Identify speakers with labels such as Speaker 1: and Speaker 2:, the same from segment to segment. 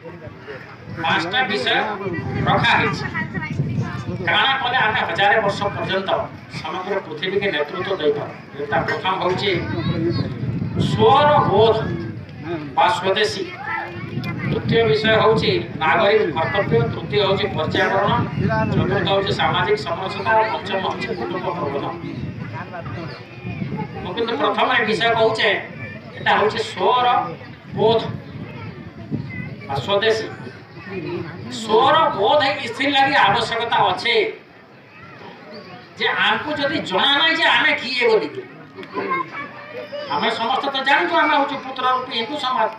Speaker 1: पांचटा विषय रखा है काना कले आमे हजार वर्ष पर्यंत समग्र पृथ्वी के नेतृत्व दे पार प्रथम होची स्वर बोध बा स्वदेशी द्वितीय विषय होची नागरिक कर्तव्य तृतीय होची पर्यावरण चतुर्थ होची सामाजिक समरसता और पंचम होची कुटुंब प्रबंधन किंतु प्रथम विषय कहूचे एटा होची स्वर बोध स्वदेशी स्वर बोध इसलिए लगी आवश्यकता अच्छे जे आमको जदि जना ना जे आमे किए बोली आमे समस्त तो जानतो आमे होची पुत्र रूपी हिंदू समाज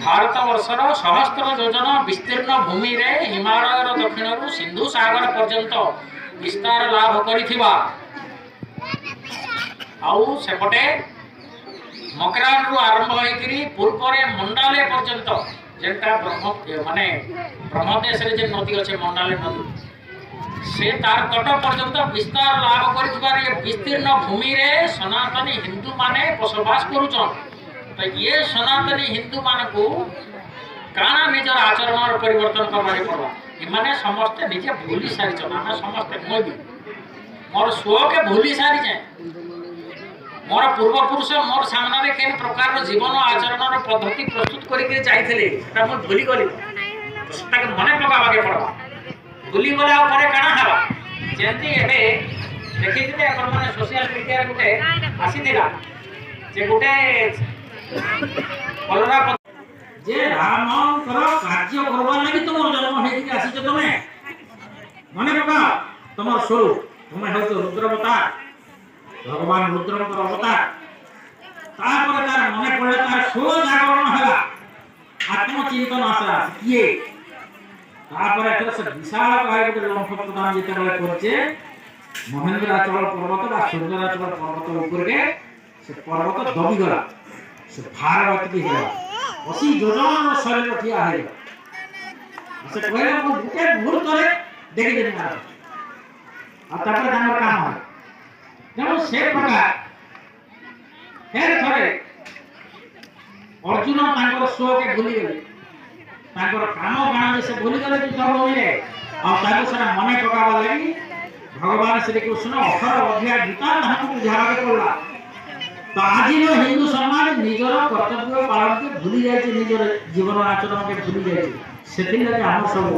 Speaker 1: भारत वर्षर सहस्त्र योजन विस्तीर्ण भूमि रे हिमालय दक्षिण सिंधु सागर पर्यंत विस्तार लाभ करिथिबा आउ सेपटे मकरान रु आरंभ होइकरी पूर्व रे मंडाले पर्यंत जेंटा ब्रह्म माने ब्रह्मदेश रे जे नदी अछि मंडाले नदी से तार तट पर्यंत विस्तार लाभ करिथिबार ये विस्तीर्ण भूमि रे सनातनी हिंदू माने बसवास करूछन तो ये सनातनी हिंदू मान को काना निजर आचरण परिवर्तन करबारे पड़वा इमाने समस्त निजे भूली सारी छन हम समस्त मोय भी मोर स्व के भूली सारी जाय मोर पूर्व पुरुष मोर सामने रे केन प्रकार जीवन आचरण पद्धति प्रस्तुत करि के जाइथिले सेटा मोर भूली गली सेटा के मने पकाबा के पड़वा भूली गला ऊपर काना हवा जेंति एबे देखिथिले अपन माने सोशल मीडिया रे गुटे आसी दिला जे गुटे कलरा जे रामकर कार्य करबा लागि तुम जन्म हेति आसी छ तमे मने पका तुमर स्वरूप तुम हो तो रुद्रवतार भगवान रुद्रकर अवतार तापर तार मने पड़े तार स्व जागरण हला आत्मचिंतन आशा किए तापर एकर से विशाल काय गुटे लंफ प्रदान जेते बले करचे महेंद्राचल पर्वत बा सुंदराचल पर्वत ऊपर के से पर्वत दबी गला से भारत की है असी जोजन शरीर ठिया है से कहले को बुके भूल करे देखि देनी मार आ तापर दानर काम है जब से प्रकार फेर थरे अर्जुन तांकर स्व के भूली गले तांकर काम गाना से भूली गले कि सब होइले आ ताको सारा मने पकावा लागि भगवान श्री कृष्ण अखर अध्याय गीता हमको बुझावा के पड़ला तो आज हिंदू समाज निजर कर्तव्य पालन के भूली जाए निजर जीवन आचरण के भूली जाए से हम सब